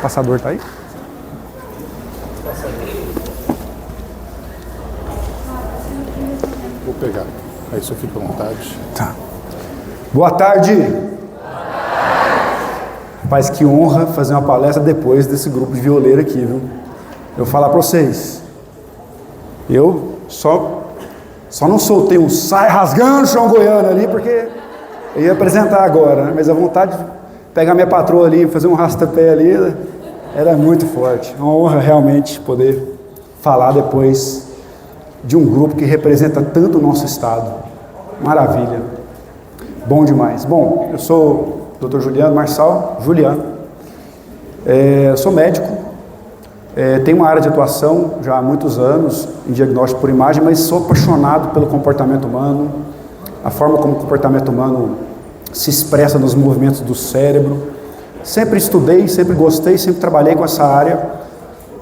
passador tá aí? Vou pegar. Aí só fica à vontade. Tá. Boa tarde. Rapaz, que honra fazer uma palestra depois desse grupo de violeiro aqui, viu? Eu vou falar pra vocês. Eu só não soltei um sai rasgando chão goiano ali, porque eu ia apresentar agora, né? Mas a vontade de pegar minha patroa ali, fazer um rastapé ali, era muito forte. É uma honra realmente poder falar depois de um grupo que representa tanto o nosso estado. Maravilha. Bom demais. Bom, eu sou o Dr. Juliano Marçal, sou médico, tenho uma área de atuação já há muitos anos em diagnóstico por imagem, mas sou apaixonado pelo comportamento humano, a forma como o comportamento humano se expressa nos movimentos do cérebro. Sempre estudei, sempre gostei, sempre trabalhei com essa área,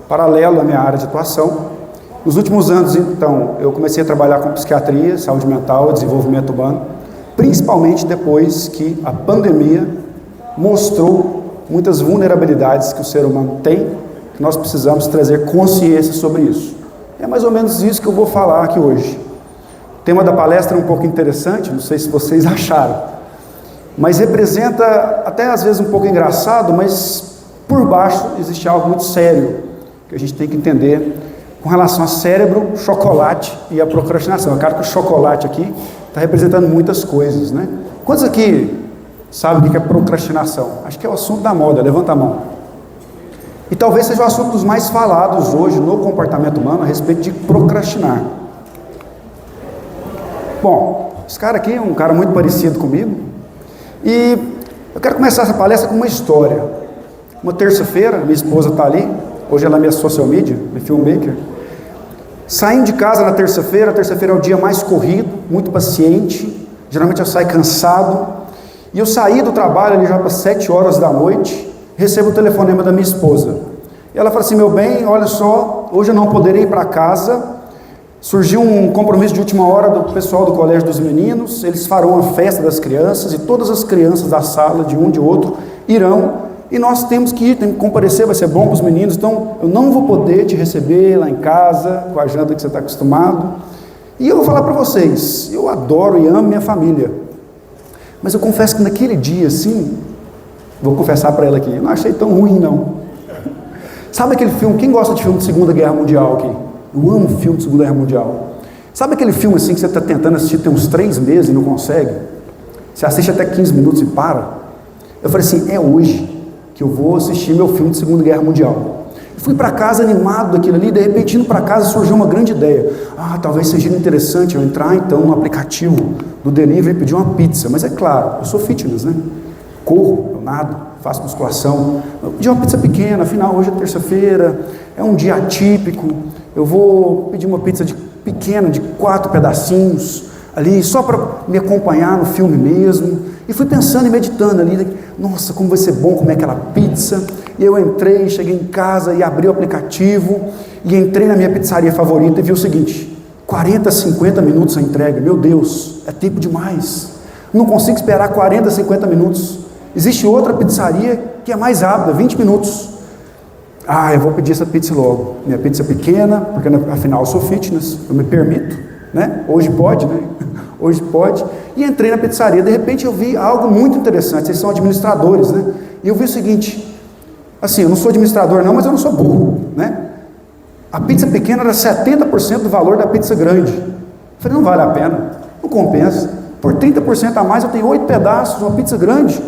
paralelo à minha área de atuação. Nos últimos anos, então, eu comecei a trabalhar com psiquiatria, saúde mental e desenvolvimento humano, principalmente depois que a pandemia mostrou muitas vulnerabilidades que o ser humano tem, que nós precisamos trazer consciência sobre isso. É mais ou menos isso que eu vou falar aqui hoje. O tema da palestra é um pouco interessante, não sei se vocês acharam, mas representa até às vezes um pouco engraçado, mas por baixo existe algo muito sério que a gente tem que entender com relação a cérebro, chocolate e a procrastinação. É claro que o chocolate aqui está representando muitas coisas, né? Quantos aqui sabem o que é procrastinação? Acho que é o assunto da moda, levanta a mão. E talvez seja o assunto dos mais falados hoje no comportamento humano a respeito de procrastinar. Bom, esse cara aqui é um cara muito parecido comigo, e eu quero começar essa palestra com uma história. Uma terça-feira, minha esposa está ali, hoje ela é minha social media, minha filmmaker. Saindo de casa na terça-feira é o dia mais corrido, muito paciente, geralmente eu saio cansado, e eu saí do trabalho ali já para 7 horas da noite, recebo o telefonema da minha esposa, e ela fala assim: meu bem, olha só, hoje eu não poderei ir para casa, surgiu um compromisso de última hora do pessoal do colégio dos meninos, eles farão a festa das crianças, e todas as crianças da sala, de um de outro, irão, e nós temos que ir, temos que comparecer, vai ser bom para os meninos, então eu não vou poder te receber lá em casa, com a janta que você está acostumado. E eu vou falar para vocês, eu adoro e amo minha família, mas eu confesso que naquele dia, assim, vou confessar para ela aqui, eu não achei tão ruim não. Sabe aquele filme, quem gosta de filme de Segunda Guerra Mundial aqui? Eu amo filme de Segunda Guerra Mundial. Sabe aquele filme assim que você está tentando assistir tem uns 3 meses e não consegue? Você assiste até 15 minutos e para? Eu falei assim, é hoje que eu vou assistir meu filme de Segunda Guerra Mundial. Eu fui para casa animado daquilo ali, de repente indo para casa surgiu uma grande ideia. Talvez seja interessante eu entrar então no aplicativo do delivery e pedir uma pizza, mas é claro, eu sou fitness, né? Corro, eu nado, faço musculação, eu pedi uma pizza pequena, afinal hoje é terça-feira, é um dia atípico, eu vou pedir uma pizza pequena, de 4 pedacinhos, ali, só para me acompanhar no filme mesmo, e fui pensando e meditando ali, nossa, como vai ser bom comer aquela pizza. E eu entrei, cheguei em casa e abri o aplicativo, e entrei na minha pizzaria favorita e vi o seguinte: 40, 50 minutos a entrega, meu Deus, é tempo demais, não consigo esperar 40, 50 minutos, existe outra pizzaria que é mais rápida, 20 minutos, eu vou pedir essa pizza logo, minha pizza é pequena, porque afinal eu sou fitness, eu me permito, né? Hoje pode, né? Hoje pode. E entrei na pizzaria, de repente eu vi algo muito interessante, vocês são administradores, né? E eu vi o seguinte, assim, eu não sou administrador não, mas eu não sou burro, né? A pizza pequena era 70% do valor da pizza grande. Eu falei, não vale a pena, não compensa. Por 30% a mais eu tenho 8 pedaços, uma pizza grande.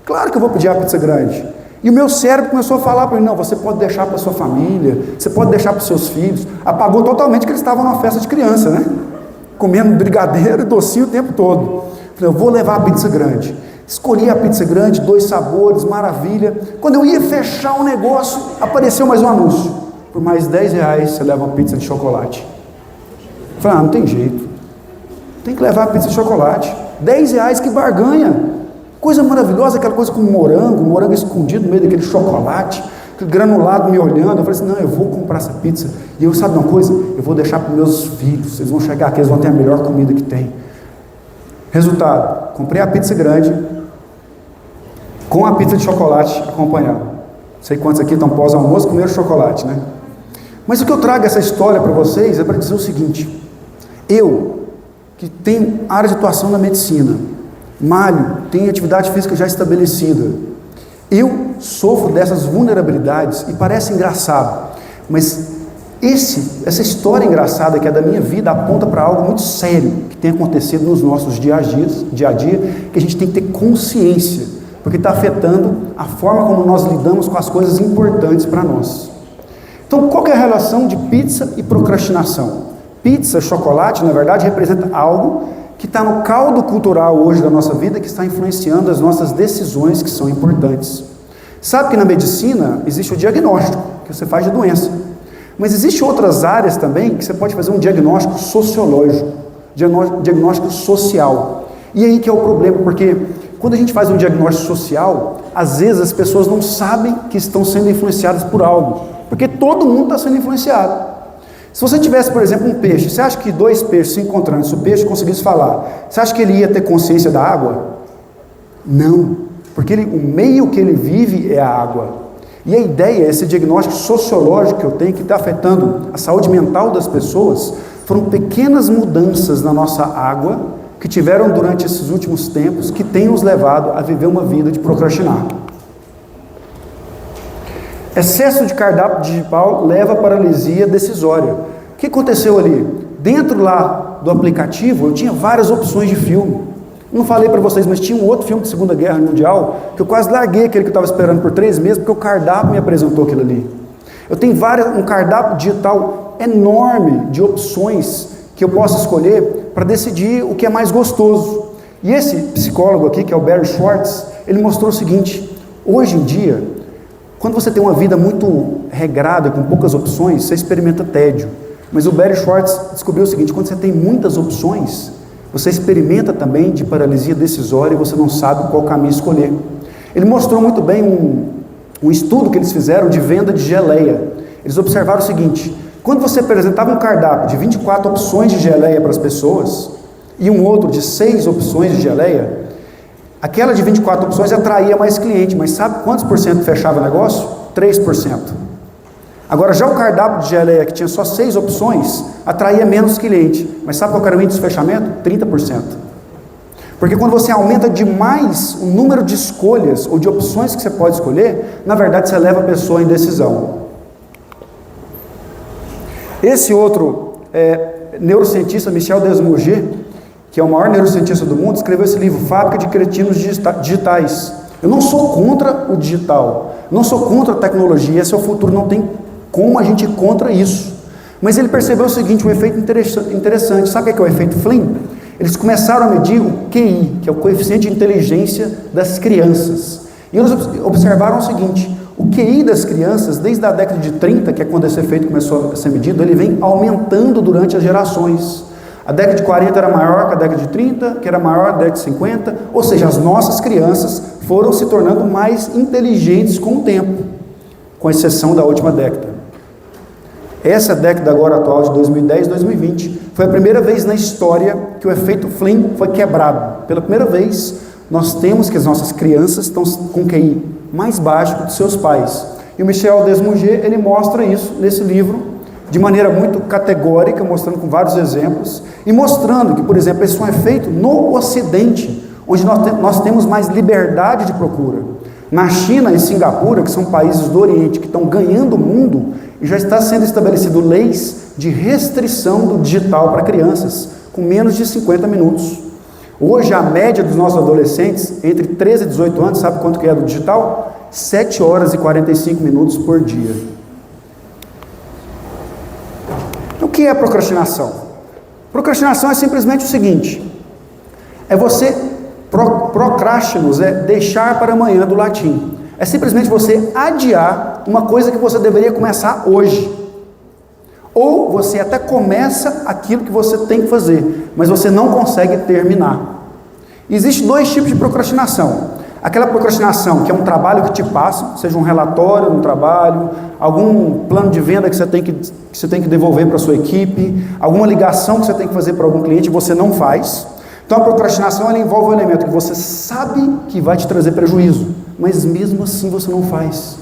Claro que eu vou pedir a pizza grande. E o meu cérebro começou a falar para mim, não, você pode deixar para sua família, você pode deixar para os seus filhos. Apagou totalmente que eles estavam numa festa de criança, né? Comendo brigadeiro e docinho o tempo todo. Falei, eu vou levar a pizza grande. Escolhi a pizza grande, 2 sabores, maravilha. Quando eu ia fechar o negócio, apareceu mais um anúncio. Por mais R$10 você leva uma pizza de chocolate. Falei, não tem jeito. Tem que levar a pizza de chocolate. R$10, que barganha. Coisa maravilhosa, aquela coisa com morango escondido no meio daquele chocolate, aquele granulado me olhando. Eu falei assim, não, eu vou comprar essa pizza. E eu, sabe de uma coisa? Eu vou deixar para os meus filhos. Eles vão chegar aqui, eles vão ter a melhor comida que tem. Resultado, comprei a pizza grande com a pizza de chocolate acompanhando. sei quantos aqui estão pós-almoço, comeram chocolate, né? Mas o que eu trago essa história para vocês é para dizer o seguinte: eu, que tenho área de atuação na medicina, malho, tenho atividade física já estabelecida, eu sofro dessas vulnerabilidades e parece engraçado, mas essa história engraçada que é da minha vida aponta para algo muito sério que tem acontecido nos nossos dia a dia, que a gente tem que ter consciência, porque está afetando a forma como nós lidamos com as coisas importantes para nós. Então, qual que é a relação de pizza e procrastinação? Pizza, chocolate, na verdade, representa algo que está no caldo cultural hoje da nossa vida, que está influenciando as nossas decisões que são importantes. Sabe que na medicina existe o diagnóstico, que você faz de doença. Mas existem outras áreas também que você pode fazer um diagnóstico sociológico, diagnóstico social. E aí que é o problema, porque quando a gente faz um diagnóstico social, às vezes as pessoas não sabem que estão sendo influenciadas por algo, porque todo mundo está sendo influenciado. Se você tivesse, por exemplo, um peixe, você acha que dois peixes se encontrando, se o peixe conseguisse falar, você acha que ele ia ter consciência da água? Não, porque o meio que ele vive é a água. E a ideia, esse diagnóstico sociológico que eu tenho, que está afetando a saúde mental das pessoas, foram pequenas mudanças na nossa água, que tiveram durante esses últimos tempos, que têm nos levado a viver uma vida de procrastinar. Excesso de cardápio digital leva à paralisia decisória. O que aconteceu ali? Dentro lá do aplicativo, eu tinha várias opções de filme. Não falei para vocês, mas tinha um outro filme de Segunda Guerra Mundial, que eu quase larguei aquele que eu estava esperando por 3 meses, porque o cardápio me apresentou aquilo ali. Eu tenho um cardápio digital enorme de opções que eu posso escolher para decidir o que é mais gostoso. E esse psicólogo aqui, que é o Barry Schwartz, ele mostrou o seguinte: hoje em dia, quando você tem uma vida muito regrada, com poucas opções, você experimenta tédio. Mas o Barry Schwartz descobriu o seguinte: quando você tem muitas opções, você experimenta também de paralisia decisória e você não sabe qual caminho escolher. Ele mostrou muito bem um estudo que eles fizeram de venda de geleia. Eles observaram o seguinte: quando você apresentava um cardápio de 24 opções de geleia para as pessoas e um outro de 6 opções de geleia, aquela de 24 opções atraía mais cliente, mas sabe quantos por cento fechava o negócio? 3%. Agora, já o cardápio de geleia, que tinha só 6 opções, atraía menos cliente. Mas sabe qual era o índice de fechamento? 30%. Porque quando você aumenta demais o número de escolhas ou de opções que você pode escolher, na verdade você leva a pessoa à indecisão. Esse outro neurocientista, Michel Desmouget, que é o maior neurocientista do mundo, escreveu esse livro, Fábrica de Cretinos Digitais. Eu não sou contra o digital, não sou contra a tecnologia, esse é o futuro, não tem como a gente ir contra isso. Mas ele percebeu o seguinte, um efeito interessante. Sabe o que é o efeito Flynn? Eles começaram a medir o QI, que é o coeficiente de inteligência das crianças. E eles observaram o seguinte: o QI das crianças, desde a década de 30, que é quando esse efeito começou a ser medido, ele vem aumentando durante as gerações. A década de 40 era maior que a década de 30, que era maior que a década de 50, ou seja, as nossas crianças foram se tornando mais inteligentes com o tempo, com exceção da última década. Essa década agora atual de 2010, 2020, foi a primeira vez na história que o efeito Flynn foi quebrado. Pela primeira vez, nós temos que as nossas crianças estão com QI mais baixo que os seus pais. E o Michel Desmouget, ele mostra isso nesse livro, de maneira muito categórica, mostrando com vários exemplos, e mostrando que, por exemplo, esse é um efeito no Ocidente, onde nós temos mais liberdade de procura. Na China e Singapura, que são países do Oriente que estão ganhando o mundo, e já está sendo estabelecido leis de restrição do digital para crianças, com menos de 50 minutos. Hoje, a média dos nossos adolescentes, entre 13 e 18 anos, sabe quanto que é do digital? 7 horas e 45 minutos por dia. O que é procrastinação? Procrastinação é simplesmente o seguinte: é você, procrastinus é deixar para amanhã do latim. É simplesmente você adiar uma coisa que você deveria começar hoje. Ou você até começa aquilo que você tem que fazer, mas você não consegue terminar. Existem 2 tipos de procrastinação. Aquela procrastinação que é um trabalho que te passa, seja um relatório, um trabalho, algum plano de venda que você tem que devolver para a sua equipe, alguma ligação que você tem que fazer para algum cliente e você não faz. Então a procrastinação ela envolve um elemento que você sabe que vai te trazer prejuízo, mas mesmo assim você não faz.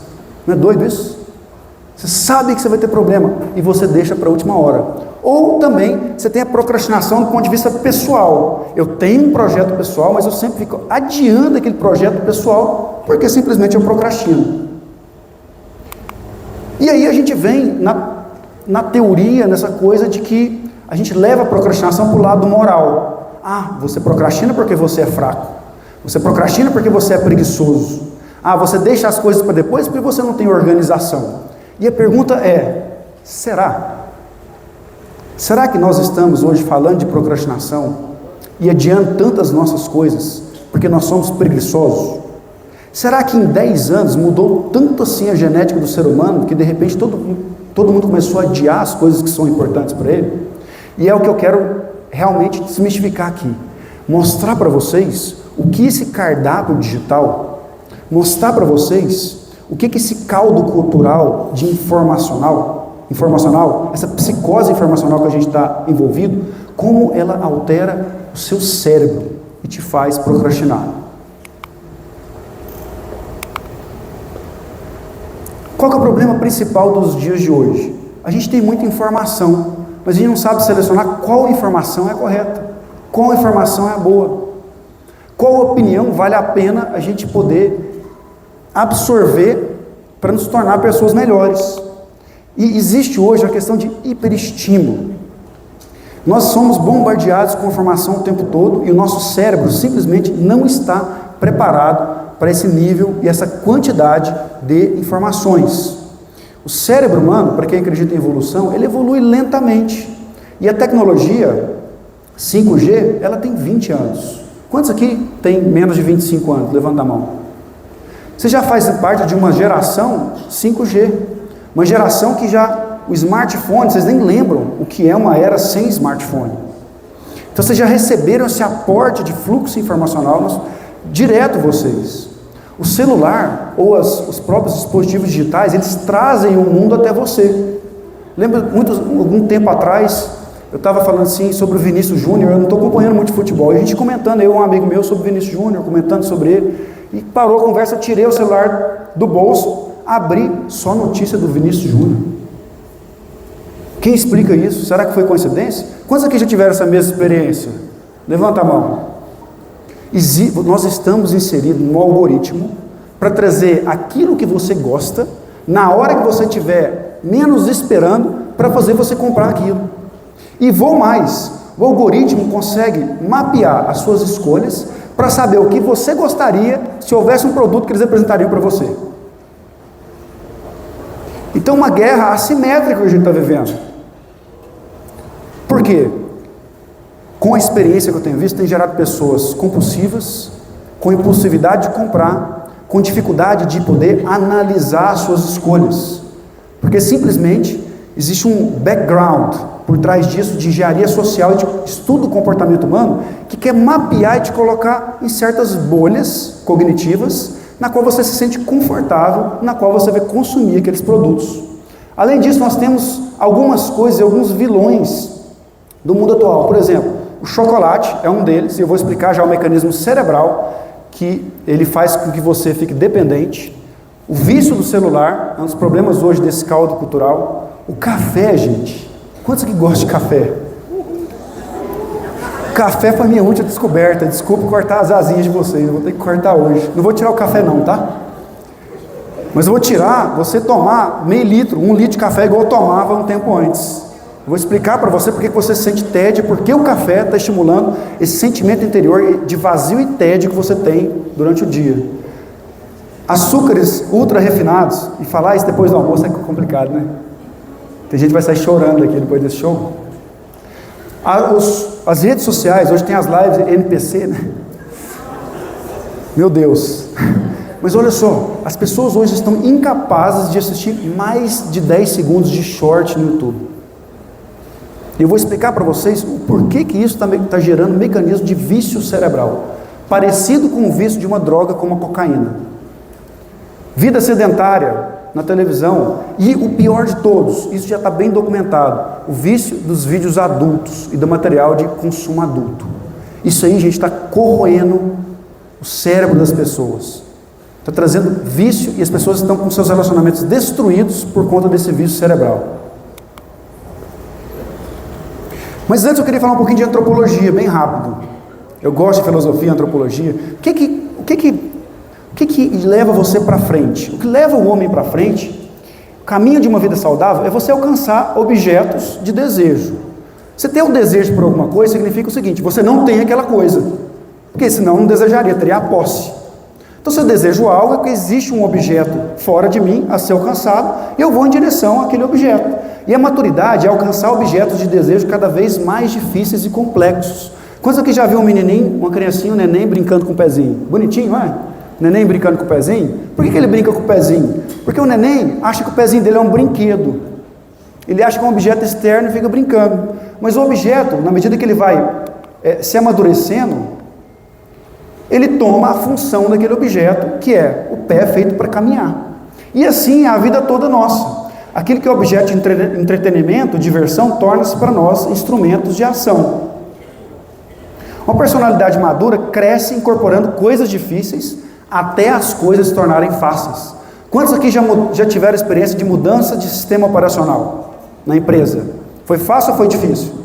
Não é doido isso? Você sabe que você vai ter problema e você deixa para a última hora. Ou também você tem a procrastinação do ponto de vista pessoal. Eu tenho um projeto pessoal, mas eu sempre fico adiando aquele projeto pessoal porque simplesmente eu procrastino. E aí a gente vem na teoria, nessa coisa de que a gente leva a procrastinação para o lado moral. Ah, você procrastina porque você é fraco. Você procrastina porque você é preguiçoso. Ah, você deixa as coisas para depois porque você não tem organização. E a pergunta é, será? Será que nós estamos hoje falando de procrastinação e adiando tantas nossas coisas porque nós somos preguiçosos? Será que em 10 anos mudou tanto assim a genética do ser humano que de repente todo mundo começou a adiar as coisas que são importantes para ele? E é o que eu quero realmente desmistificar aqui. Mostrar para vocês o que esse cardápio digital, mostrar para vocês o que esse caldo cultural de informacional, essa psicose informacional que a gente está envolvido, como ela altera o seu cérebro e te faz procrastinar. Qual que é o problema principal dos dias de hoje? A gente tem muita informação, mas a gente não sabe selecionar qual informação é correta, qual informação é boa, qual opinião vale a pena a gente poder absorver para nos tornar pessoas melhores. E existe hoje a questão de hiperestímulo. Nós somos bombardeados com informação o tempo todo e o nosso cérebro simplesmente não está preparado para esse nível e essa quantidade de informações. O cérebro humano, para quem acredita em evolução, ele evolui lentamente. E a tecnologia 5G, ela tem 20 anos. Quantos aqui tem menos de 25 anos? Levanta a mão. Você já faz parte de uma geração 5G, uma geração que já, o smartphone, vocês nem lembram o que é uma era sem smartphone. Então vocês já receberam esse aporte de fluxo informacional direto vocês. O celular ou os próprios dispositivos digitais, eles trazem o mundo até você. Lembra, algum tempo atrás, eu estava falando assim sobre o Vinícius Júnior, eu não estou acompanhando muito futebol, e a gente comentando, eu e um amigo meu sobre o Vinícius Júnior, comentando sobre ele, e parou a conversa, eu tirei o celular do bolso, abri só notícia do Vinícius Júnior. Quem explica isso? Será que foi coincidência? Quantos aqui já tiveram essa mesma experiência? Levanta a mão. Nós estamos inseridos no algoritmo para trazer aquilo que você gosta, na hora que você estiver menos esperando, para fazer você comprar aquilo. E vou mais, o algoritmo consegue mapear as suas escolhas para saber o que você gostaria se houvesse um produto que eles apresentariam para você. Então, uma guerra assimétrica que a gente está vivendo. Por quê? Com a experiência que eu tenho visto, tem gerado pessoas compulsivas, com impulsividade de comprar, com dificuldade de poder analisar as suas escolhas. Porque simplesmente existe um background por trás disso de engenharia social e de estudo do comportamento humano que quer mapear e te colocar em certas bolhas cognitivas na qual você se sente confortável, na qual você vai consumir aqueles produtos. Além disso, nós temos algumas coisas, alguns vilões do mundo atual. Por exemplo, o chocolate é um deles, e eu vou explicar já o mecanismo cerebral que ele faz com que você fique dependente. O vício do celular é um dos problemas hoje desse caldo cultural. O café, gente. Quantos aqui gostam de café? Café foi a minha última descoberta. Desculpe cortar as asinhas de vocês, eu vou ter que cortar hoje. Não vou tirar o café não, tá? Mas eu vou tirar você tomar meio litro, 1 litro de café igual eu tomava um tempo antes. Eu vou explicar para você porque você sente tédio, porque o café está estimulando esse sentimento interior de vazio e tédio que você tem durante o dia. Açúcares ultra refinados, e falar isso depois do almoço é complicado, né? Tem gente que vai sair chorando aqui depois desse show. As redes sociais, hoje tem as lives NPC, né? Meu Deus. Mas olha só, as pessoas hoje estão incapazes de assistir mais de 10 segundos de short no YouTube. E eu vou explicar para vocês o porquê que isso está gerando um mecanismo de vício cerebral, parecido com o vício de uma droga como a cocaína. Vida sedentária na televisão, e o pior de todos, isso já está bem documentado, o vício dos vídeos adultos e do material de consumo adulto. Isso aí, gente, está corroendo o cérebro das pessoas. Está trazendo vício e as pessoas estão com seus relacionamentos destruídos por conta desse vício cerebral. Mas antes eu queria falar um pouquinho de antropologia, bem rápido. Eu gosto de filosofia e antropologia. O que leva você para frente? O que leva o homem para frente, o caminho de uma vida saudável, é você alcançar objetos de desejo. Você ter um desejo por alguma coisa significa o seguinte: você não tem aquela coisa, porque senão não desejaria, teria a posse. Então, se eu desejo algo, é que existe um objeto fora de mim a ser alcançado, e eu vou em direção àquele objeto. E a maturidade é alcançar objetos de desejo cada vez mais difíceis e complexos. Quantos aqui já viu um menininho, uma criancinha, um neném brincando com o pezinho? Bonitinho, não é? Neném brincando com o pezinho? Por que ele brinca com o pezinho? Porque o neném acha que o pezinho dele é um brinquedo. Ele acha que é um objeto externo e fica brincando. Mas o objeto, na medida que ele vai se amadurecendo, ele toma a função daquele objeto, que é o pé feito para caminhar. E assim é a vida toda nossa. Aquilo que é objeto de entretenimento, diversão, torna-se para nós instrumentos de ação. Uma personalidade madura cresce incorporando coisas difíceis até as coisas se tornarem fáceis. Quantos aqui já tiveram experiência de mudança de sistema operacional na empresa? Foi fácil ou foi difícil?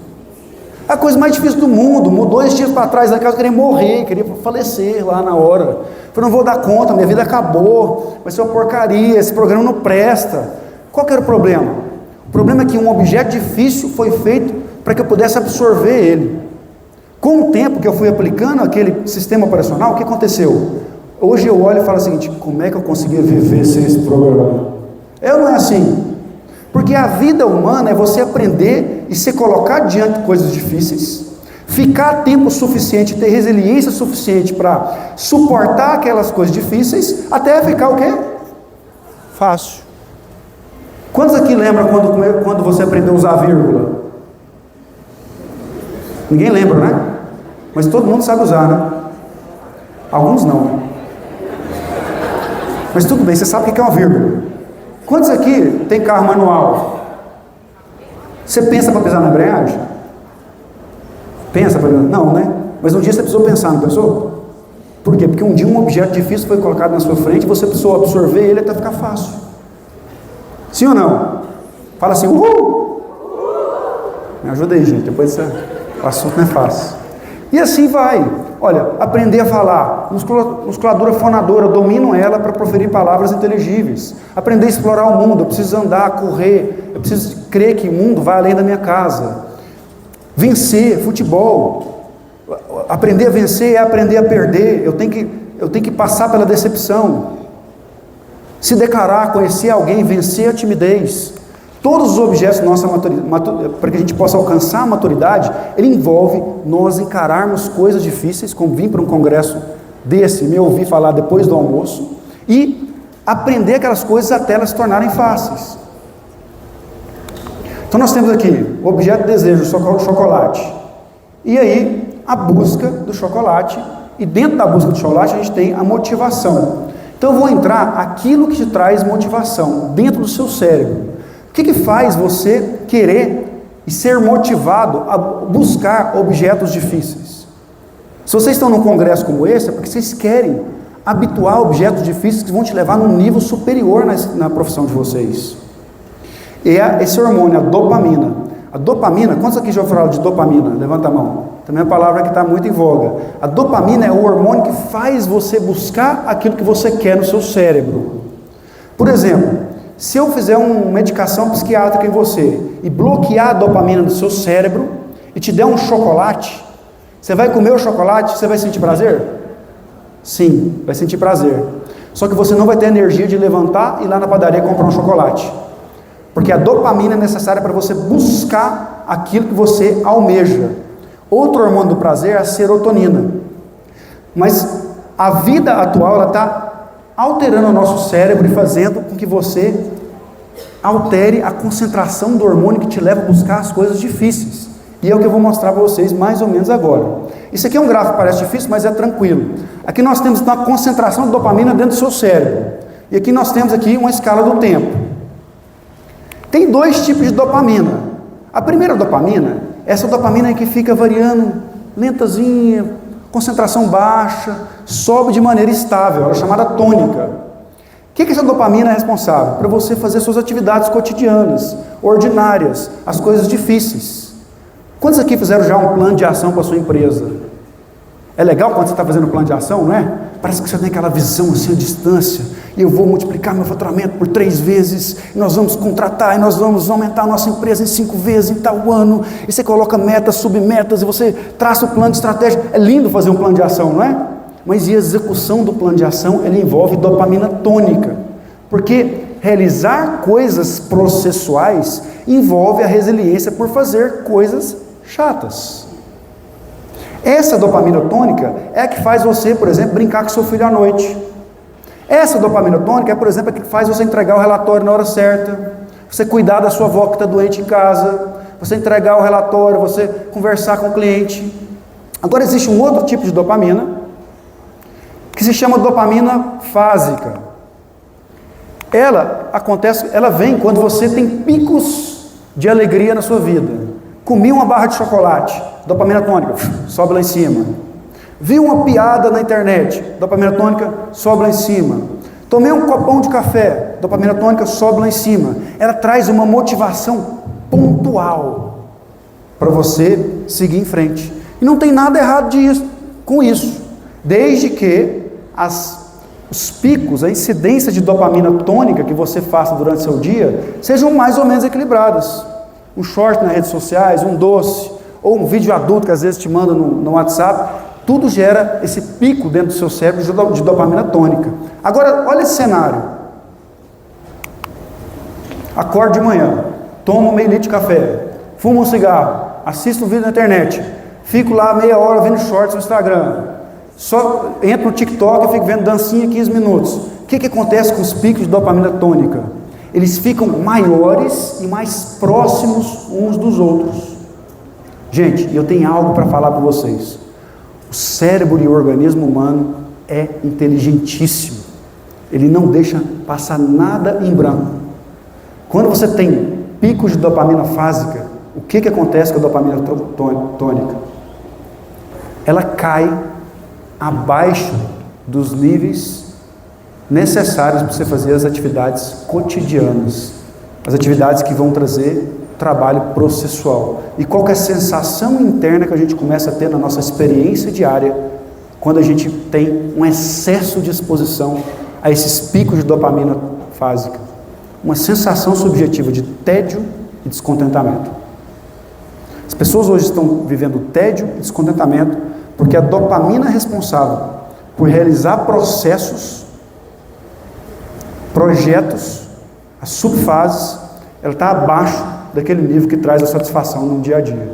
A coisa mais difícil do mundo. Mudou 2 dias para trás da casa, eu queria morrer, queria falecer lá na hora. Falei, não vou dar conta, minha vida acabou, vai ser uma porcaria, esse programa não presta. Qual que era o problema? O problema é que um objeto difícil foi feito para que eu pudesse absorver ele. Com o tempo que eu fui aplicando aquele sistema operacional, o que aconteceu? Hoje eu olho e falo o seguinte: como é que eu conseguia viver sem esse programa? Não é assim. Porque a vida humana é você aprender e se colocar diante de coisas difíceis, ficar tempo suficiente, ter resiliência suficiente para suportar aquelas coisas difíceis, até ficar o quê? Fácil. Quantos aqui lembram quando você aprendeu a usar vírgula? Ninguém lembra, né? Mas todo mundo sabe usar, né? Alguns não. Mas tudo bem, você sabe o que é uma vírgula. Quantos aqui tem carro manual? Você pensa para pisar na embreagem? Pensa para... Não, né? Mas um dia você precisou pensar, não pensou? Por quê? Porque um dia um objeto difícil foi colocado na sua frente e você precisou absorver ele até ficar fácil. Sim ou não? Fala assim, uhul! Me ajuda aí, gente, depois o assunto não é fácil. E assim vai. Olha, aprender a falar, musculatura fonadora, eu domino ela para proferir palavras inteligíveis. Aprender a explorar o mundo, eu preciso andar, correr, eu preciso crer que o mundo vai além da minha casa. Vencer, futebol. Aprender a vencer é aprender a perder. Eu tenho que passar pela decepção. Se declarar, conhecer alguém, vencer a timidez. Todos os objetos da nossa para que a gente possa alcançar a maturidade, ele envolve nós encararmos coisas difíceis, como vir para um congresso desse, me ouvir falar depois do almoço, e aprender aquelas coisas até elas se tornarem fáceis. Então nós temos aqui o objeto de desejo, o chocolate. E aí, a busca do chocolate, e dentro da busca do chocolate a gente tem a motivação. Então eu vou entrar aquilo que te traz motivação, dentro do seu cérebro. O que faz você querer e ser motivado a buscar objetos difíceis? Se vocês estão num congresso como esse, é porque vocês querem habituar objetos difíceis que vão te levar num nível superior na profissão de vocês. E esse hormônio, a dopamina. A dopamina, quantos aqui já falaram de dopamina? Levanta a mão. Também é uma palavra que está muito em voga. A dopamina é o hormônio que faz você buscar aquilo que você quer no seu cérebro. Por exemplo, se eu fizer uma medicação psiquiátrica em você e bloquear a dopamina do seu cérebro e te der um chocolate, você vai comer o chocolate e você vai sentir prazer? Sim, vai sentir prazer. Só que você não vai ter energia de levantar e ir lá na padaria comprar um chocolate. Porque a dopamina é necessária para você buscar aquilo que você almeja. Outro hormônio do prazer é a serotonina. Mas a vida atual, ela está alterando o nosso cérebro e fazendo com que você altere a concentração do hormônio que te leva a buscar as coisas difíceis. E é o que eu vou mostrar para vocês mais ou menos agora. Isso aqui é um gráfico que parece difícil, mas é tranquilo. Aqui nós temos então a concentração de dopamina dentro do seu cérebro. E aqui nós temos aqui uma escala do tempo. Tem 2 tipos de dopamina. A primeira dopamina, essa dopamina é que fica variando lentazinha, concentração baixa, sobe de maneira estável, ela é chamada tônica. O que essa dopamina é responsável? Para você fazer suas atividades cotidianas, ordinárias, as coisas difíceis. Quantos aqui fizeram já um plano de ação para a sua empresa? É legal quando você está fazendo um plano de ação, não é? Parece que você tem aquela visão assim à distância, e eu vou multiplicar meu faturamento por 3 vezes, e nós vamos contratar, e nós vamos aumentar a nossa empresa em 5 vezes em tal ano, e você coloca metas, submetas, e você traça o plano de estratégia. É lindo fazer um plano de ação, não é? Mas e a execução do plano de ação, ele envolve dopamina tônica, porque realizar coisas processuais envolve a resiliência por fazer coisas chatas. Essa dopamina tônica é a que faz você, por exemplo, brincar com seu filho à noite. Essa dopamina tônica é, por exemplo, a que faz você entregar o relatório na hora certa, você cuidar da sua avó que está doente em casa, você entregar o relatório, você conversar com o cliente. Agora existe um outro tipo de dopamina, que se chama dopamina fásica. Ela vem quando você tem picos de alegria na sua vida. Comi uma barra de chocolate, dopamina tônica, sobe lá em cima. Vi uma piada na internet, dopamina tônica, sobe lá em cima. Tomei um copão de café, dopamina tônica, sobe lá em cima. Ela traz uma motivação pontual para você seguir em frente. E não tem nada errado com isso, desde que os picos, a incidência de dopamina tônica que você faça durante o seu dia, sejam mais ou menos equilibradas. Um short nas redes sociais, um doce, ou um vídeo adulto que às vezes te manda no WhatsApp, tudo gera esse pico dentro do seu cérebro de dopamina tônica. Agora, olha esse cenário. Acordo de manhã, tomo meio litro de café, fumo um cigarro, assisto um vídeo na internet, fico lá meia hora vendo shorts no Instagram, só entro no TikTok e fico vendo dancinha 15 minutos. O que acontece com os picos de dopamina tônica? Eles ficam maiores e mais próximos uns dos outros. Gente, eu tenho algo para falar para vocês. O cérebro e o organismo humano é inteligentíssimo. Ele não deixa passar nada em branco. Quando você tem picos de dopamina fásica, o que acontece com a dopamina tônica? Ela cai abaixo dos níveis necessários para você fazer as atividades cotidianas, as atividades que vão trazer trabalho processual. E qual que é a sensação interna que a gente começa a ter na nossa experiência diária quando a gente tem um excesso de exposição a esses picos de dopamina fásica? Uma sensação subjetiva de tédio e descontentamento. As pessoas hoje estão vivendo tédio e descontentamento porque a dopamina responsável por realizar processos, projetos, as subfases, ela está abaixo daquele nível que traz a satisfação no dia a dia.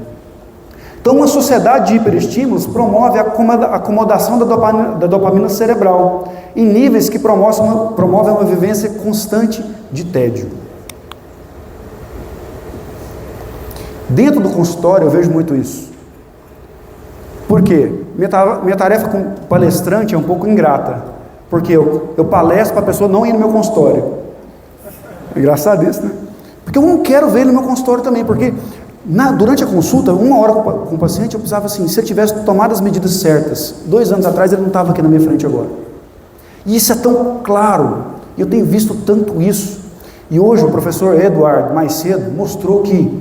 Então, uma sociedade de hiperestímulos promove a acomodação da dopamina cerebral em níveis que promovem uma vivência constante de tédio. Dentro do consultório eu vejo muito isso. Por quê? Minha tarefa como palestrante é um pouco ingrata, porque eu palestro para a pessoa não ir no meu consultório. É engraçado isso, né? Porque eu não quero ver ele no meu consultório também, porque durante a consulta, 1 hora com o paciente, eu precisava assim, se ele tivesse tomado as medidas certas, 2 anos atrás ele não estava aqui na minha frente agora. E isso é tão claro, eu tenho visto tanto isso. E hoje o professor Eduardo, mais cedo, mostrou que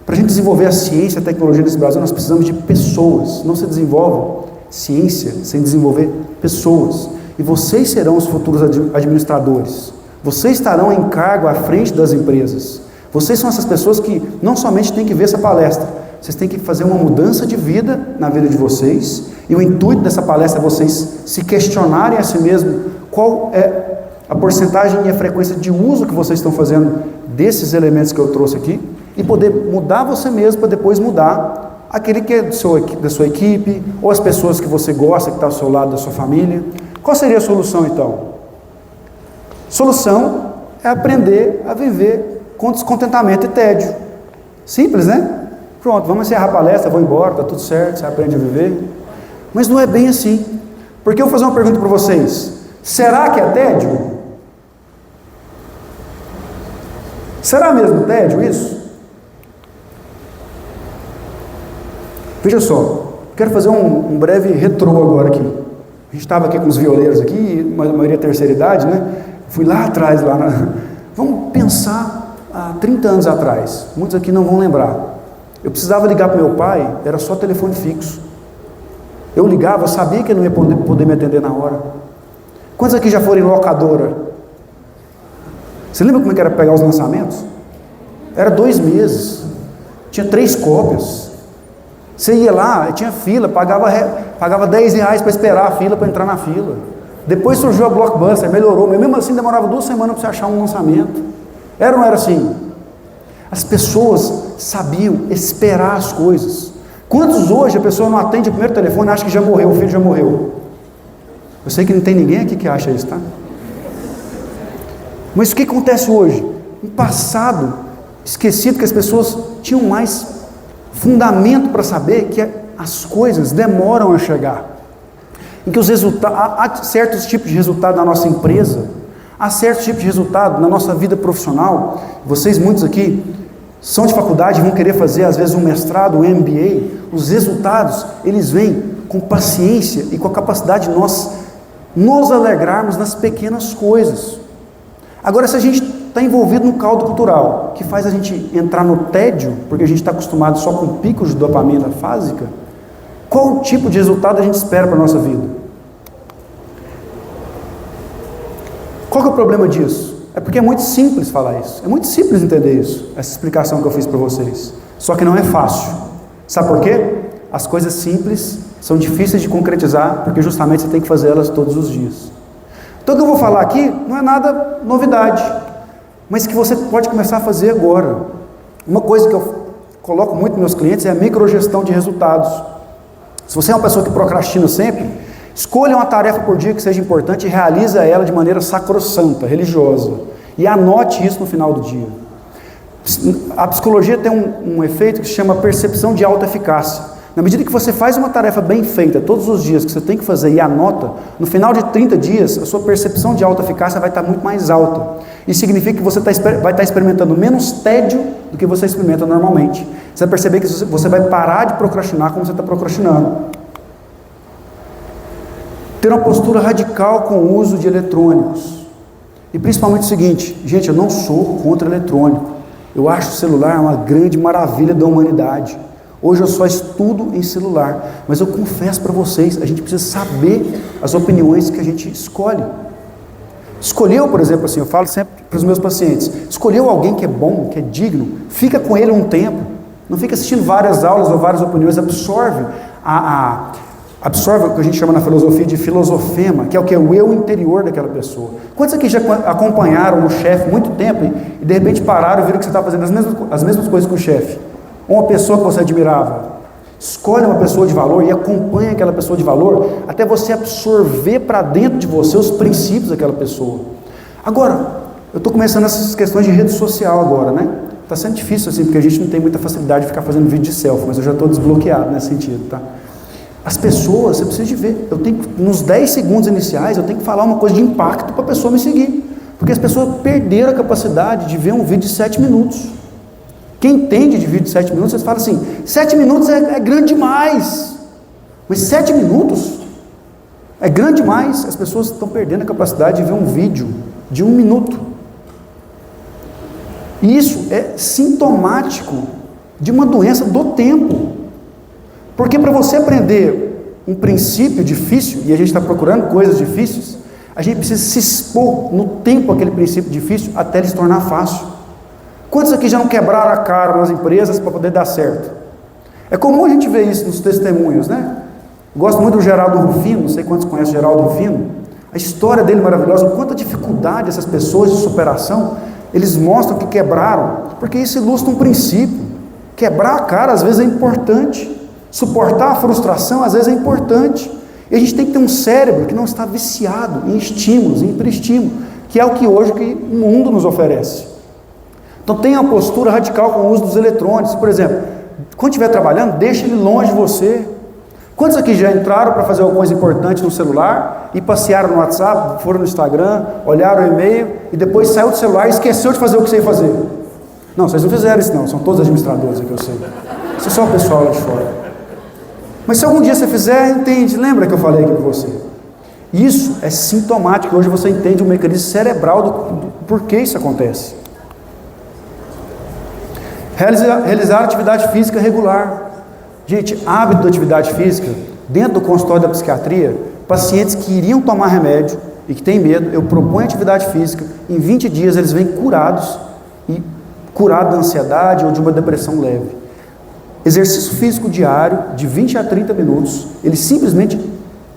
para a gente desenvolver a ciência e a tecnologia nesse Brasil, nós precisamos de pessoas. Não se desenvolve ciência sem desenvolver pessoas. E vocês serão os futuros administradores. Vocês estarão em cargo à frente das empresas. Vocês são essas pessoas que não somente têm que ver essa palestra, vocês têm que fazer uma mudança de vida na vida de vocês. E o intuito dessa palestra é vocês se questionarem a si mesmo qual é a porcentagem e a frequência de uso que vocês estão fazendo desses elementos que eu trouxe aqui, e poder mudar você mesmo para depois mudar aquele que é da sua equipe, ou as pessoas que você gosta, que está ao seu lado, da sua família. Qual seria a solução então? Solução é aprender a viver com descontentamento e tédio. Simples, né? Pronto, vamos encerrar a palestra, vou embora, está tudo certo, você aprende a viver. Mas não é bem assim. Porque eu vou fazer uma pergunta para vocês. Será que é tédio? Será mesmo tédio isso? Veja só, quero fazer um breve retrô agora aqui. A gente estava aqui com os violeiros aqui, a maioria terceira idade, né? Fui lá atrás, vamos pensar há 30 anos atrás. Muitos aqui não vão lembrar. Eu precisava ligar para meu pai, era só telefone fixo. Eu ligava, eu sabia que ele não ia poder me atender na hora. Quantos aqui já foram em locadora? Você lembra como é que era pegar os lançamentos? Era 2 meses. Tinha 3 cópias. Você ia lá, tinha fila, pagava 10 reais para esperar a fila, para entrar na fila. Depois surgiu a Blockbuster, melhorou, mas mesmo assim demorava 2 semanas para você achar um lançamento. Era ou não era assim? As pessoas sabiam esperar as coisas. Quantos hoje a pessoa não atende o primeiro telefone e acha que já morreu, o filho já morreu? Eu sei que não tem ninguém aqui que acha isso, tá? Mas o que acontece hoje? Um passado esquecido que as pessoas tinham mais fundamento para saber que as coisas demoram a chegar. Em que os resultados, há certos tipos de resultado na nossa empresa, há certos tipos de resultado na nossa vida profissional. Vocês, muitos aqui, são de faculdade, vão querer fazer às vezes um mestrado, um MBA. Os resultados, eles vêm com paciência e com a capacidade de nós nos alegrarmos nas pequenas coisas. Agora, se a gente está envolvido no caldo cultural, que faz a gente entrar no tédio, porque a gente está acostumado só com picos de dopamina fásica, qual tipo de resultado a gente espera para a nossa vida? Qual que é o problema disso? É porque é muito simples falar isso, é muito simples entender isso, essa explicação que eu fiz para vocês, só que não é fácil. Sabe por quê? As coisas simples são difíceis de concretizar, porque justamente você tem que fazer elas todos os dias. Então o que eu vou falar aqui não é nada novidade, mas que você pode começar a fazer agora. Uma coisa que eu coloco muito nos meus clientes é a microgestão de resultados. Se você é uma pessoa que procrastina sempre, escolha uma tarefa por dia que seja importante e realiza ela de maneira sacrossanta, religiosa. E anote isso no final do dia. A psicologia tem um efeito que se chama percepção de autoeficácia. Na medida que você faz uma tarefa bem feita todos os dias que você tem que fazer e anota, no final de 30 dias, a sua percepção de autoeficácia vai estar muito mais alta. Isso significa que você vai estar experimentando menos tédio do que você experimenta normalmente. Você vai perceber que você vai parar de procrastinar como você está procrastinando. Ter uma postura radical com o uso de eletrônicos. E principalmente o seguinte, gente, eu não sou contra eletrônico. Eu acho o celular uma grande maravilha da humanidade. Hoje eu só estudo em celular, mas eu confesso para vocês, a gente precisa saber as opiniões que a gente escolhe. Escolheu, por exemplo, assim, eu falo sempre para os meus pacientes, escolheu alguém que é bom, que é digno, fica com ele um tempo, não fica assistindo várias aulas ou várias opiniões, absorve o que a gente chama na filosofia de filosofema, que é o que é o eu interior daquela pessoa. Quantos aqui já acompanharam o chefe muito tempo e de repente pararam e viram que você estava fazendo as mesmas coisas que o chefe? Ou uma pessoa que você admirava? Escolhe uma pessoa de valor e acompanha aquela pessoa de valor até você absorver para dentro de você os princípios daquela pessoa. Agora, eu estou começando essas questões de rede social agora, né? Está sendo difícil assim, porque a gente não tem muita facilidade de ficar fazendo vídeo de selfie, mas eu já estou desbloqueado nesse sentido, tá? As pessoas, você precisa de ver, nos 10 segundos iniciais, eu tenho que falar uma coisa de impacto para a pessoa me seguir, porque as pessoas perderam a capacidade de ver um vídeo de 7 minutos. Quem entende de vídeo de 7 minutos, você fala assim, 7 minutos é grande demais, mas 7 minutos é grande demais, as pessoas estão perdendo a capacidade de ver um vídeo de 1 minuto, e isso é sintomático de uma doença do tempo. Porque para você aprender um princípio difícil, e a gente está procurando coisas difíceis, a gente precisa se expor no tempo àquele princípio difícil até ele se tornar fácil. Quantos aqui já não quebraram a cara nas empresas para poder dar certo? É comum a gente ver isso nos testemunhos, né? Eu gosto muito do Geraldo Rufino, não sei quantos conhecem o Geraldo Rufino. A história dele é maravilhosa, quanta dificuldade essas pessoas de superação, eles mostram que quebraram, porque isso ilustra um princípio. Quebrar a cara às vezes é importante. Suportar a frustração às vezes é importante. E a gente tem que ter um cérebro que não está viciado em estímulos, em hiperestímulo, que é o que hoje o mundo nos oferece. Então tenha uma postura radical com o uso dos eletrônicos. Por exemplo, quando estiver trabalhando, deixe ele longe de você. Quantos aqui já entraram para fazer alguma coisa importante no celular e passearam no WhatsApp, foram no Instagram, olharam o e-mail e depois saiu do celular e esqueceu de fazer o que você ia fazer? Não, vocês não fizeram isso não, são todos administradores aqui, eu sei. Isso é só o pessoal lá de fora. Mas se algum dia você fizer, entende, lembra que eu falei aqui para você? Isso é sintomático, hoje você entende o mecanismo cerebral do porquê isso acontece. Realizar atividade física regular. Gente, hábito de atividade física, dentro do consultório da psiquiatria, pacientes que iriam tomar remédio e que têm medo, eu proponho atividade física, em 20 dias eles vêm curados, e curados da ansiedade ou de uma depressão leve. Exercício físico diário, de 20 a 30 minutos, ele simplesmente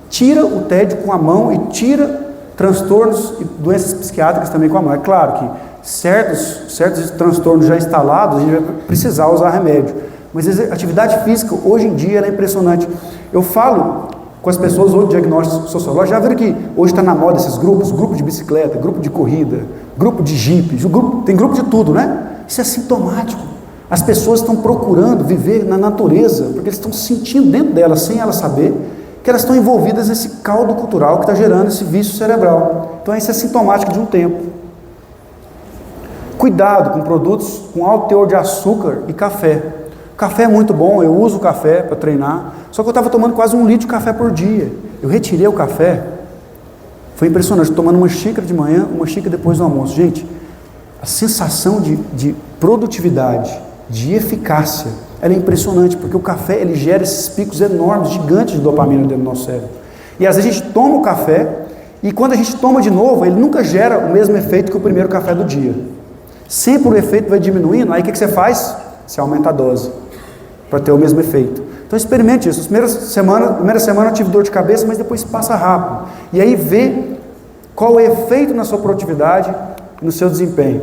tira o tédio com a mão e tira transtornos e doenças psiquiátricas também com a mão. É claro que certos transtornos já instalados, a gente vai precisar usar remédio. Mas a atividade física, hoje em dia, ela é impressionante. Eu falo com as pessoas hoje, diagnóstico sociológico, já viram que hoje está na moda esses grupos, grupo de bicicleta, grupo de corrida, grupo de jipe, tem grupo de tudo, né? Isso é sintomático. As pessoas estão procurando viver na natureza, porque eles estão sentindo dentro delas, sem elas saber, que elas estão envolvidas nesse caldo cultural que está gerando esse vício cerebral. Então isso é sintomático de um tempo. Cuidado com produtos com alto teor de açúcar e café. O café é muito bom, eu uso o café para treinar, só que eu estava tomando quase 1 litro de café por dia. Eu retirei o café, foi impressionante, tomando uma xícara de manhã, uma xícara depois do almoço. Gente, a sensação de produtividade, de eficácia, ela é impressionante, porque o café ele gera esses picos enormes, gigantes de dopamina dentro do nosso cérebro. E às vezes a gente toma o café, e quando a gente toma de novo, ele nunca gera o mesmo efeito que o primeiro café do dia. Sempre o efeito vai diminuindo, aí o que você faz? Você aumenta a dose, para ter o mesmo efeito. Então experimente isso. Primeira semana eu tive dor de cabeça, mas depois passa rápido. E aí vê qual é o efeito na sua produtividade e no seu desempenho.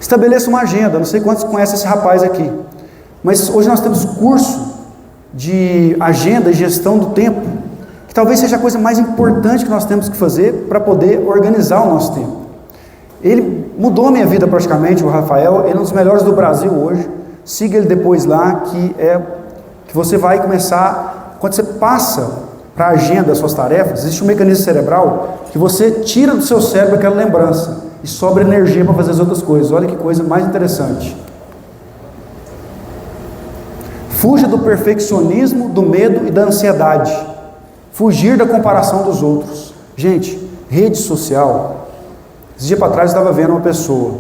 Estabeleça uma agenda, não sei quantos conhecem esse rapaz aqui, mas hoje nós temos curso de agenda e gestão do tempo, que talvez seja a coisa mais importante que nós temos que fazer para poder organizar o nosso tempo. Ele mudou a minha vida praticamente, o Rafael, ele é um dos melhores do Brasil hoje. Siga ele depois lá, que você vai começar, quando você passa para a agenda das suas tarefas, existe um mecanismo cerebral que você tira do seu cérebro aquela lembrança e sobra energia para fazer as outras coisas. Olha que coisa mais interessante. Fuja do perfeccionismo, do medo e da ansiedade. Fugir da comparação dos outros. Gente, rede social. Esse dia para trás eu estava vendo uma pessoa,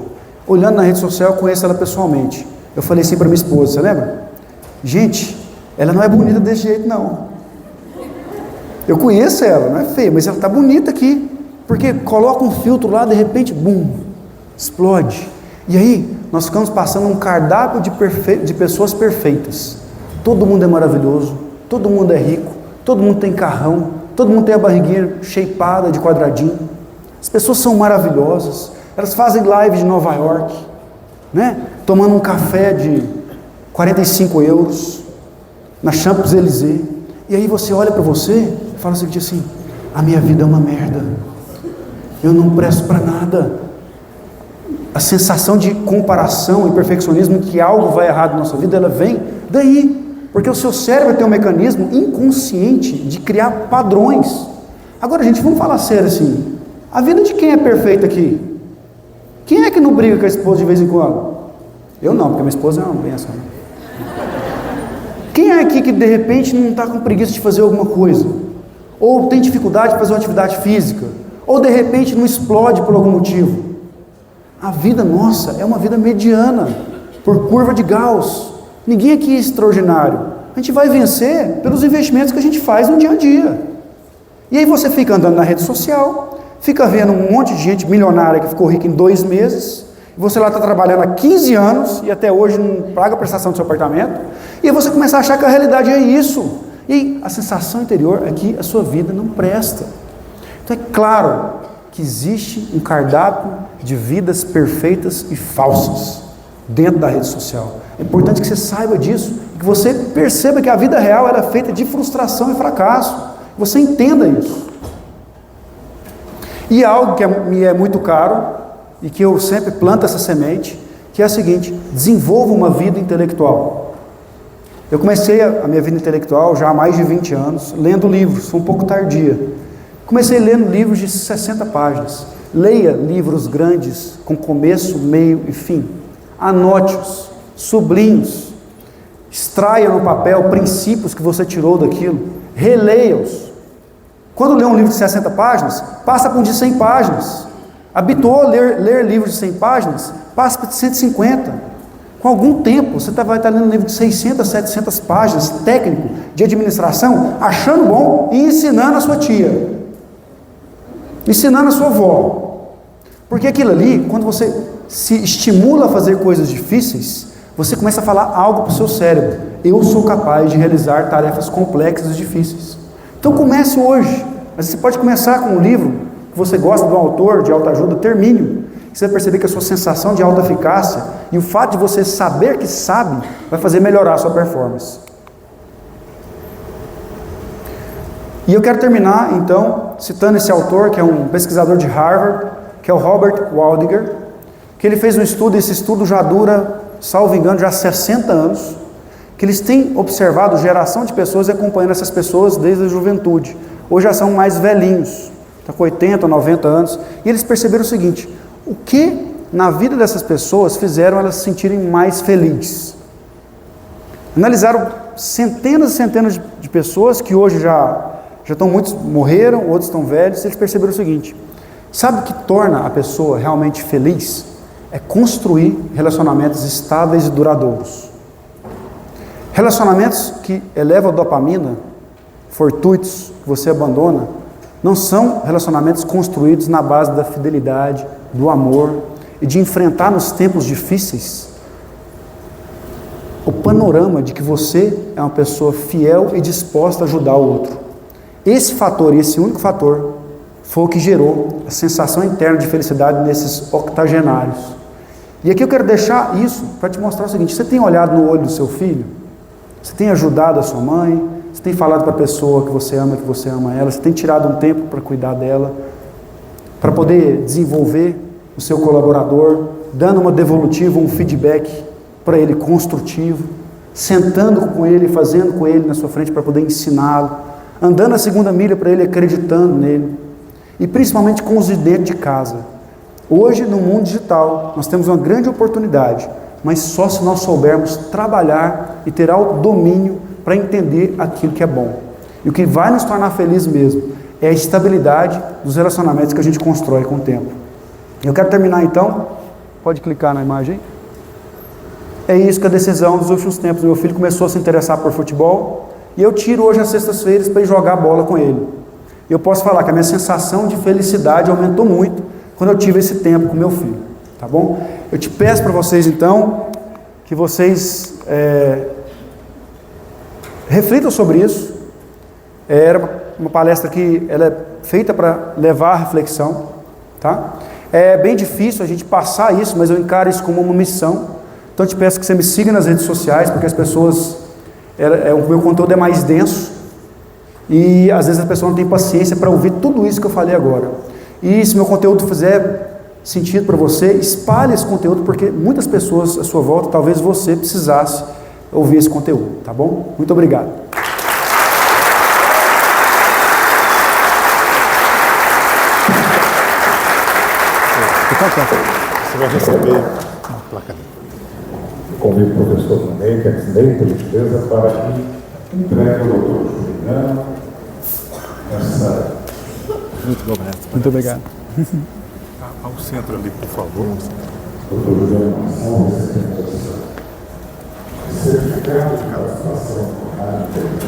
olhando na rede social, eu conheço ela pessoalmente. Eu falei assim para minha esposa, você lembra? Gente, ela não é bonita desse jeito não. Eu conheço ela, não é feia, mas ela está bonita aqui. Porque coloca um filtro lá, de repente, bum, explode. E aí, nós ficamos passando um cardápio de pessoas perfeitas. Todo mundo é maravilhoso, todo mundo é rico, todo mundo tem carrão, todo mundo tem a barriguinha shapeada de quadradinho. As pessoas são maravilhosas, elas fazem live de Nova York, né? Tomando um café de 45 euros na Champs-Élysées. E aí você olha para você e fala assim, a minha vida é uma merda. Eu não presto para nada. A sensação de comparação e perfeccionismo que algo vai errado na nossa vida, ela vem daí. Porque o seu cérebro tem um mecanismo inconsciente de criar padrões. Agora, gente, vamos falar sério assim. A vida de quem é perfeita aqui? Quem é que não briga com a esposa de vez em quando? Eu não, porque minha esposa é uma benção. Quem é aqui que de repente não está com preguiça de fazer alguma coisa? Ou tem dificuldade de fazer uma atividade física? Ou de repente não explode por algum motivo? A vida nossa é uma vida mediana, por curva de Gauss. Ninguém aqui é extraordinário. A gente vai vencer pelos investimentos que a gente faz no dia a dia. E aí você fica andando na rede social, fica vendo um monte de gente milionária que ficou rica em 2 meses, e você lá está trabalhando há 15 anos e até hoje não paga a prestação do seu apartamento, e aí você começa a achar que a realidade é isso. E a sensação interior é que a sua vida não presta. Então é claro que existe um cardápio de vidas perfeitas e falsas dentro da rede social. É importante que você saiba disso, que você perceba que a vida real era feita de frustração e fracasso. Você entenda isso. E algo que me é muito caro, e que eu sempre planto essa semente, que é a seguinte: desenvolva uma vida intelectual. Eu comecei a minha vida intelectual já há mais de 20 anos, lendo livros, foi um pouco tardia. Comecei lendo livros de 60 páginas. Leia livros grandes, com começo, meio e fim. Anote-os, sublinhe-os. Extraia no papel princípios que você tirou daquilo. Releia-os. Quando lê um livro de 60 páginas, passa para um de 100 páginas. Habituou a ler livros de 100 páginas, passa para 150. Com algum tempo, você vai estar lendo um livro de 600, 700 páginas, técnico, de administração, achando bom e ensinando a sua tia. Ensinando a sua avó. Porque aquilo ali, quando você se estimula a fazer coisas difíceis, você começa a falar algo para o seu cérebro. Eu sou capaz de realizar tarefas complexas e difíceis. Então comece hoje. Mas você pode começar com um livro que você gosta de um autor de autoajuda, termine-o. Você vai perceber que a sua sensação de alta eficácia e o fato de você saber que sabe vai fazer melhorar a sua performance. E eu quero terminar, então, citando esse autor, que é um pesquisador de Harvard, que é o Robert Waldinger, que ele fez um estudo, esse estudo já dura, salvo engano, já há 60 anos, que eles têm observado geração de pessoas e acompanhando essas pessoas desde a juventude. Hoje já são mais velhinhos, está com 80, 90 anos, e eles perceberam o seguinte: o que na vida dessas pessoas fizeram elas se sentirem mais felizes? Analisaram centenas e centenas de pessoas que hoje já estão, muitos morreram, outros estão velhos, e eles perceberam o seguinte: sabe o que torna a pessoa realmente feliz? É construir relacionamentos estáveis e duradouros. Relacionamentos que elevam a dopamina, fortuitos, que você abandona, não são relacionamentos construídos na base da fidelidade, do amor e de enfrentar nos tempos difíceis o panorama de que você é uma pessoa fiel e disposta a ajudar o outro. Esse fator, e esse único fator, foi o que gerou a sensação interna de felicidade nesses octogenários. E aqui eu quero deixar isso para te mostrar o seguinte: você tem olhado no olho do seu filho? Você tem ajudado a sua mãe? Você tem falado para a pessoa que você ama ela? Você tem tirado um tempo para cuidar dela? Para poder desenvolver o seu colaborador, dando uma devolutiva, um feedback para ele construtivo, sentando com ele, fazendo com ele na sua frente para poder ensiná-lo, andando a segunda milha para ele, acreditando nele, e principalmente com os de dentro de casa. Hoje, no mundo digital, nós temos uma grande oportunidade, mas só se nós soubermos trabalhar e ter domínio para entender aquilo que é bom. E o que vai nos tornar feliz mesmo é a estabilidade dos relacionamentos que a gente constrói com o tempo. Eu quero terminar então, pode clicar na imagem. É isso que a decisão dos últimos tempos. Meu filho começou a se interessar por futebol e eu tiro hoje as sextas-feiras para ir jogar bola com ele. Eu posso falar que a minha sensação de felicidade aumentou muito quando eu tive esse tempo com meu filho, tá bom? Eu te peço para vocês então, que vocês reflitam sobre isso. Era uma palestra que ela é feita para levar a reflexão, tá? É bem difícil a gente passar isso, mas eu encaro isso como uma missão. Então eu te peço que você me siga nas redes sociais, porque as pessoas, o meu conteúdo é mais denso, e às vezes a pessoa não tem paciência para ouvir tudo isso que eu falei agora. E se meu conteúdo fizer sentido para você, espalhe esse conteúdo, porque muitas pessoas à sua volta, talvez você precisasse ouvir esse conteúdo, tá bom? Muito obrigado. Você vai receber uma placa dele. Convido o professor Ney, por gentileza, para que entregue ao doutor Juliano essa... Muito obrigado. Muito obrigado. Ao centro ali, por favor. Doutor Juliano, certificado de participação